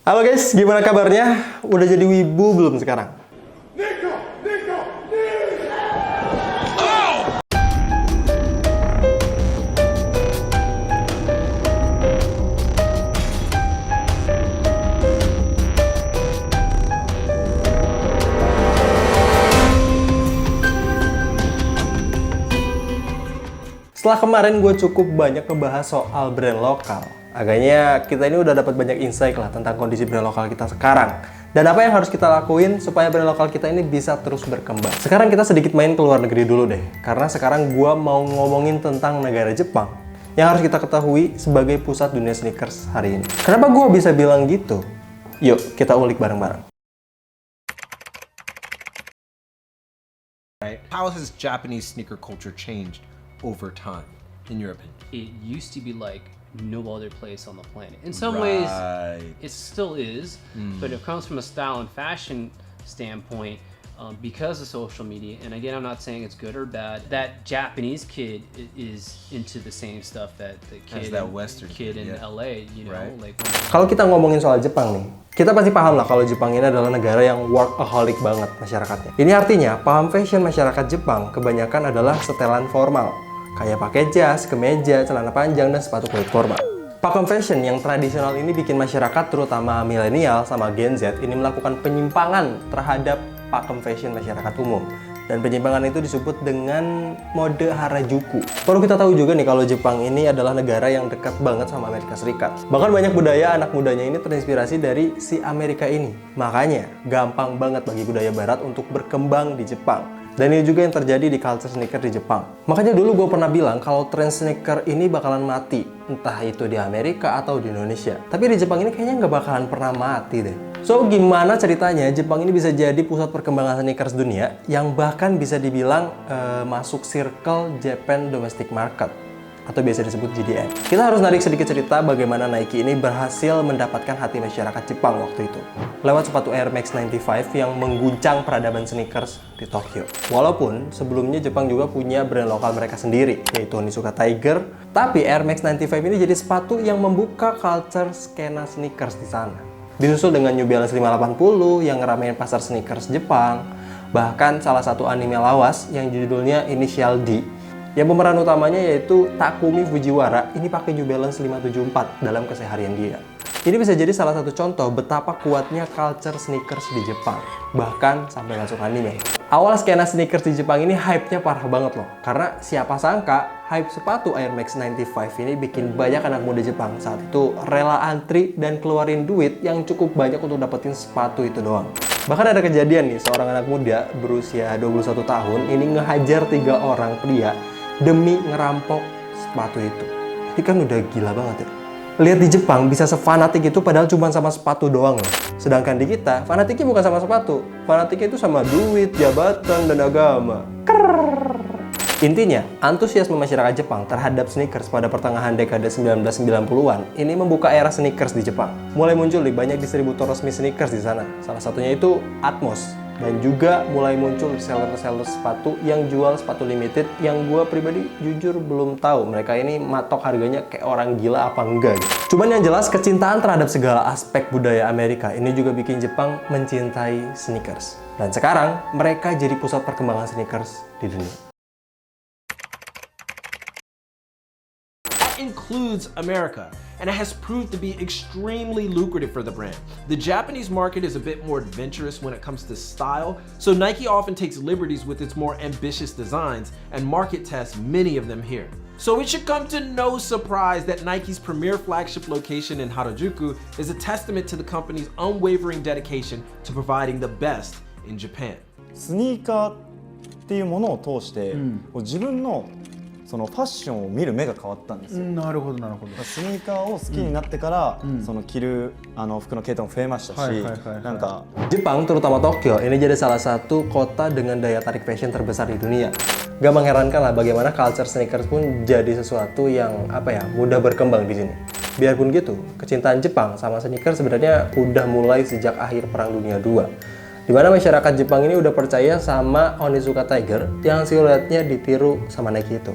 Halo guys, gimana kabarnya? Udah jadi wibu belum sekarang? Setelah kemarin gue cukup banyak ngebahas soal brand lokal, agaknya kita ini udah dapat banyak insight lah tentang kondisi brand lokal kita sekarang. Dan apa yang harus kita lakuin supaya brand lokal kita ini bisa terus berkembang. Sekarang kita sedikit main ke luar negeri dulu deh. Karena sekarang gue mau ngomongin tentang negara Jepang yang harus kita ketahui sebagai pusat dunia sneakers hari ini. Kenapa gue bisa bilang gitu? Yuk, kita ulik bareng-bareng. How has Japanese sneaker culture changed over time, in your opinion? It used to be like no other place on the planet. In some ways, it still is, but it comes from a style and fashion standpoint because of social media. And again, I'm not saying it's good or bad. That Japanese kid is into the same stuff that the kid, that Western kid in yeah. LA, you know, Right. like. Kalau kita ngomongin soal Jepang nih, kita pasti paham lah kalau Jepang ini adalah negara yang workaholic banget masyarakatnya. Ini artinya paham fashion masyarakat Jepang kebanyakan adalah setelan formal. Kayak pakai jas, kemeja, celana panjang, dan sepatu kulit formal. Pakem fashion yang tradisional ini bikin masyarakat terutama milenial sama Gen Z ini melakukan penyimpangan terhadap pakem fashion masyarakat umum. Dan penyimpangan itu disebut dengan mode Harajuku. Perlu kita tahu juga nih kalau Jepang ini adalah negara yang dekat banget sama Amerika Serikat. Bahkan banyak budaya anak mudanya ini terinspirasi dari si Amerika ini. Makanya gampang banget bagi budaya barat untuk berkembang di Jepang. Dan ini juga yang terjadi di culture sneaker di Jepang. Makanya dulu gue pernah bilang kalau tren sneaker ini bakalan mati. Entah itu di Amerika atau di Indonesia. Tapi di Jepang ini kayaknya nggak bakalan pernah mati deh. So, gimana ceritanya Jepang ini bisa jadi pusat perkembangan sneakers dunia yang bahkan bisa dibilang masuk circle Japan Domestic Market atau biasa disebut JDM. Kita harus narik sedikit cerita bagaimana Nike ini berhasil mendapatkan hati masyarakat Jepang waktu itu lewat sepatu Air Max 95 yang mengguncang peradaban sneakers di Tokyo. Walaupun sebelumnya Jepang juga punya brand lokal mereka sendiri, yaitu Onitsuka Tiger, tapi Air Max 95 ini jadi sepatu yang membuka culture skena sneakers di sana. Disusul dengan New Balance 580 yang ngeramein pasar sneakers Jepang, bahkan salah satu anime lawas yang judulnya Initial D yang pemeran utamanya yaitu Takumi Fujiwara ini pakai New Balance 574 dalam keseharian dia. Ini bisa jadi salah satu contoh betapa kuatnya culture sneakers di Jepang, bahkan sampai masuk anime. Awal skena sneakers di Jepang ini hype-nya parah banget loh, karena siapa sangka hype sepatu Air Max 95 ini bikin banyak anak muda Jepang saat itu rela antri dan keluarin duit yang cukup banyak untuk dapetin sepatu itu doang. Bahkan ada kejadian nih, seorang anak muda berusia 21 tahun ini ngehajar 3 orang pria demi ngerampok sepatu itu. Ini kan udah gila banget ya. Lihat di Jepang bisa sefanatik itu padahal cuma sama sepatu doang loh. Sedangkan di kita, fanatiknya bukan sama sepatu. Fanatiknya itu sama duit, jabatan, dan agama. Intinya, antusiasme masyarakat Jepang terhadap sneakers pada pertengahan dekade 1990-an ini membuka era sneakers di Jepang. Mulai muncul di banyak distributor resmi sneakers di sana. Salah satunya itu Atmos. Dan juga mulai muncul reseller-reseller sepatu yang jual sepatu limited yang gue pribadi jujur belum tahu mereka ini matok harganya kayak orang gila apa enggak gitu. Cuman yang jelas kecintaan terhadap segala aspek budaya Amerika ini juga bikin Jepang mencintai sneakers. Dan sekarang mereka jadi pusat perkembangan sneakers di dunia. Includes America, and it has proved to be extremely lucrative for the brand. The Japanese market is a bit more adventurous when it comes to style, so Nike often takes liberties with its more ambitious designs and market tests many of them here. So it should come to no surprise that Nike's premier flagship location in Harajuku is a testament to the company's unwavering dedication to providing the best in Japan. スニーカーっていうものを通して、こう自分のそのファッションを見る目が変わったんですよ。なるほどなるほど。スニーカーを好きになってから、その着る服の系統も増えましたし、なんか Jepang, terutama Tokyo, ini jadi salah satu kota dengan daya tarik fashion terbesar di dunia. Gak mengherankan lah bagaimana culture sneakers pun jadi sesuatu yang mudah berkembang di sini. Biarpun gitu, kecintaan Jepang sama sneakers sebenarnya udah mulai sejak akhir Perang Dunia II. Di mana masyarakat Jepang ini udah percaya sama Onitsuka Tiger yang siluetnya ditiru sama Nike itu.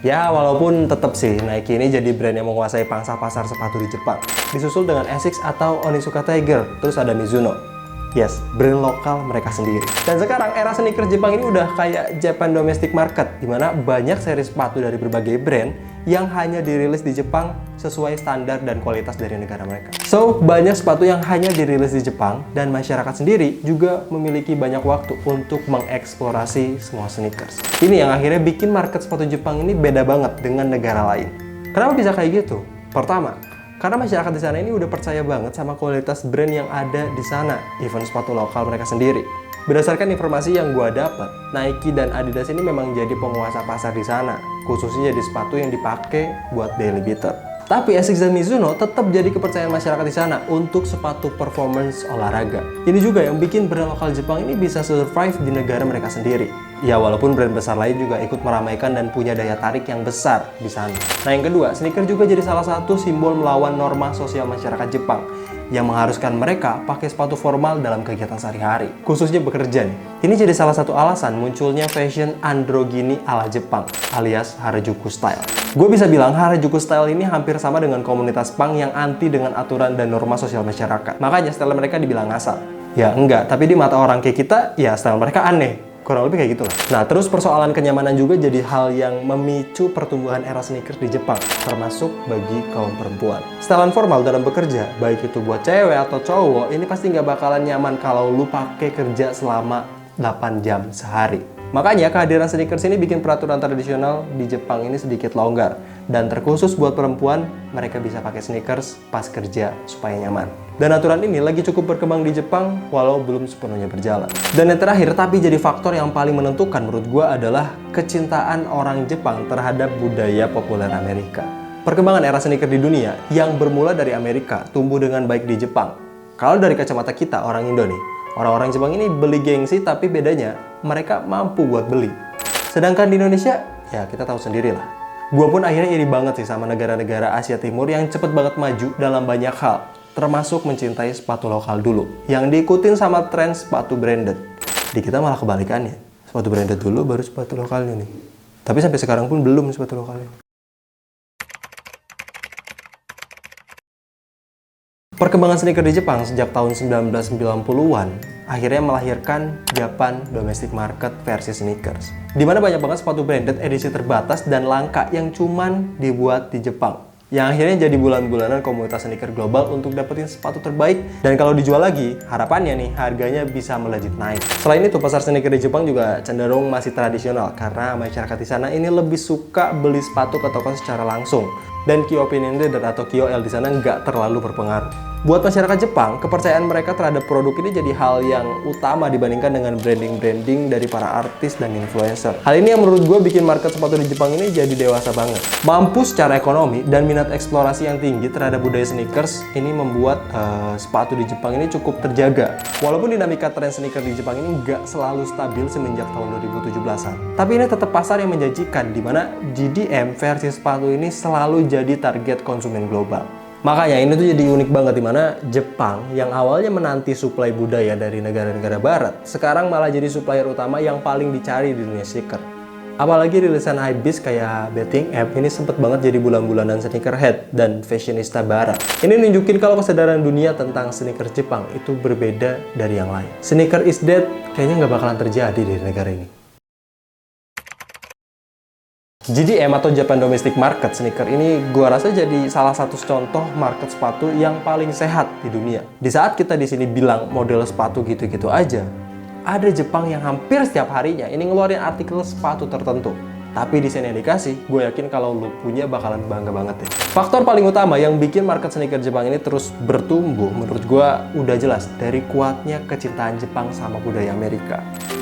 Ya, walaupun tetap sih Nike ini jadi brand yang menguasai pangsa pasar sepatu di Jepang. Disusul dengan Asics atau Onitsuka Tiger, terus ada Mizuno. Yes, brand lokal mereka sendiri. Dan sekarang era sneakers Jepang ini udah kayak Japan domestic market, di mana banyak seri sepatu dari berbagai brand yang hanya dirilis di Jepang sesuai standar dan kualitas dari negara mereka. So, banyak sepatu yang hanya dirilis di Jepang dan masyarakat sendiri juga memiliki banyak waktu untuk mengeksplorasi semua sneakers. Ini yang akhirnya bikin market sepatu Jepang ini beda banget dengan negara lain. Kenapa bisa kayak gitu? Pertama, karena masyarakat di sana ini udah percaya banget sama kualitas brand yang ada di sana, even sepatu lokal mereka sendiri. Berdasarkan informasi yang gue dapat, Nike dan Adidas ini memang jadi penguasa pasar di sana, khususnya jadi sepatu yang dipakai buat daily beater. Tapi Asics dan Mizuno tetap jadi kepercayaan masyarakat di sana untuk sepatu performance olahraga. Ini juga yang bikin brand lokal Jepang ini bisa survive di negara mereka sendiri. Ya, walaupun brand besar lain juga ikut meramaikan dan punya daya tarik yang besar di sana. Nah, yang kedua, sneaker juga jadi salah satu simbol melawan norma sosial masyarakat Jepang yang mengharuskan mereka pakai sepatu formal dalam kegiatan sehari-hari, khususnya bekerja nih. Ini jadi salah satu alasan munculnya fashion androgyny ala Jepang, alias Harajuku style. Gue bisa bilang Harajuku style ini hampir sama dengan komunitas punk yang anti dengan aturan dan norma sosial masyarakat. Makanya style mereka dibilang ngasal. Ya enggak, tapi di mata orang kayak kita, ya style mereka aneh. Kurang lebih kayak gitu lah. Nah, terus persoalan kenyamanan juga jadi hal yang memicu pertumbuhan era sneakers di Jepang, termasuk bagi kaum perempuan. Setelan formal dalam bekerja, baik itu buat cewek atau cowok, ini pasti nggak bakalan nyaman kalau lu pakai kerja selama 8 jam sehari. Makanya kehadiran sneakers ini bikin peraturan tradisional di Jepang ini sedikit longgar. Dan terkhusus buat perempuan, mereka bisa pakai sneakers pas kerja supaya nyaman. Dan aturan ini lagi cukup berkembang di Jepang walau belum sepenuhnya berjalan. Dan yang terakhir, tapi jadi faktor yang paling menentukan menurut gue adalah kecintaan orang Jepang terhadap budaya populer Amerika. Perkembangan era sneaker di dunia yang bermula dari Amerika tumbuh dengan baik di Jepang. Kalau dari kacamata kita, orang Indo nih, orang-orang Jepang ini beli gengsi, tapi bedanya mereka mampu buat beli. Sedangkan di Indonesia, ya kita tahu sendiri lah. Gue pun akhirnya iri banget sih sama negara-negara Asia Timur yang cepet banget maju dalam banyak hal, termasuk mencintai sepatu lokal dulu, yang diikutin sama tren sepatu branded. Di kita malah kebalikannya, sepatu branded dulu baru sepatu lokalnya nih. Tapi sampai sekarang pun belum sepatu lokalnya. Perkembangan sneaker di Jepang sejak tahun 1990-an akhirnya melahirkan Japan Domestic Market versi sneakers. Dimana banyak banget sepatu branded edisi terbatas dan langka yang cuman dibuat di Jepang. Yang akhirnya jadi bulan-bulanan komunitas sneaker global untuk dapetin sepatu terbaik. Dan kalau dijual lagi, harapannya nih harganya bisa melejit naik. Selain itu, pasar sneaker di Jepang juga cenderung masih tradisional karena masyarakat di sana ini lebih suka beli sepatu ke toko secara langsung. Dan key opinion leader atau KOL di sana nggak terlalu berpengaruh. Buat masyarakat Jepang, kepercayaan mereka terhadap produk ini jadi hal yang utama dibandingkan dengan branding-branding dari para artis dan influencer. Hal ini yang menurut gue bikin market sepatu di Jepang ini jadi dewasa banget. Mampu secara ekonomi dan minat eksplorasi yang tinggi terhadap budaya sneakers ini membuat sepatu di Jepang ini cukup terjaga. Walaupun dinamika tren sneaker di Jepang ini nggak selalu stabil semenjak tahun 2017-an. Tapi ini tetap pasar yang menjanjikan, di mana GDM versi sepatu ini selalu jadi target konsumen global. Makanya ini tuh jadi unik banget, di mana Jepang yang awalnya menanti suplai budaya dari negara-negara barat, sekarang malah jadi supplier utama yang paling dicari di dunia sneaker. Apalagi rilisan hypebeast kayak Betting App ini sempet banget jadi bulan-bulanan sneakerhead dan fashionista barat. Ini nunjukin kalau kesadaran dunia tentang sneaker Jepang itu berbeda dari yang lain. Sneaker is dead kayaknya nggak bakalan terjadi di negara ini. GDM atau Japan Domestic Market sneaker ini gua rasa jadi salah satu contoh market sepatu yang paling sehat di dunia. Di saat kita di sini bilang model sepatu gitu-gitu aja, ada Jepang yang hampir setiap harinya ini ngeluarin artikel sepatu tertentu. Tapi desain yang dikasih, gue yakin kalau lu punya bakalan bangga banget deh. Faktor paling utama yang bikin market sneaker Jepang ini terus bertumbuh menurut gue udah jelas dari kuatnya kecintaan Jepang sama budaya Amerika.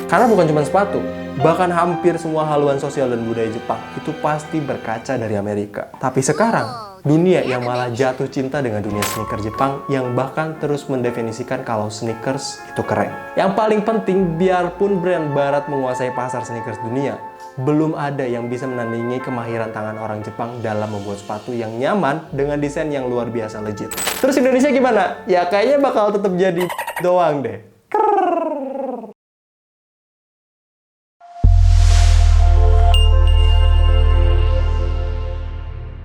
Karena bukan cuma sepatu, bahkan hampir semua haluan sosial dan budaya Jepang itu pasti berkaca dari Amerika. Tapi sekarang, dunia yang malah jatuh cinta dengan dunia sneaker Jepang yang bahkan terus mendefinisikan kalau sneakers itu keren. Yang paling penting, biarpun brand barat menguasai pasar sneakers dunia, belum ada yang bisa menandingi kemahiran tangan orang Jepang dalam membuat sepatu yang nyaman dengan desain yang luar biasa legit. Terus Indonesia gimana? Ya kayaknya bakal tetap jadi doang deh.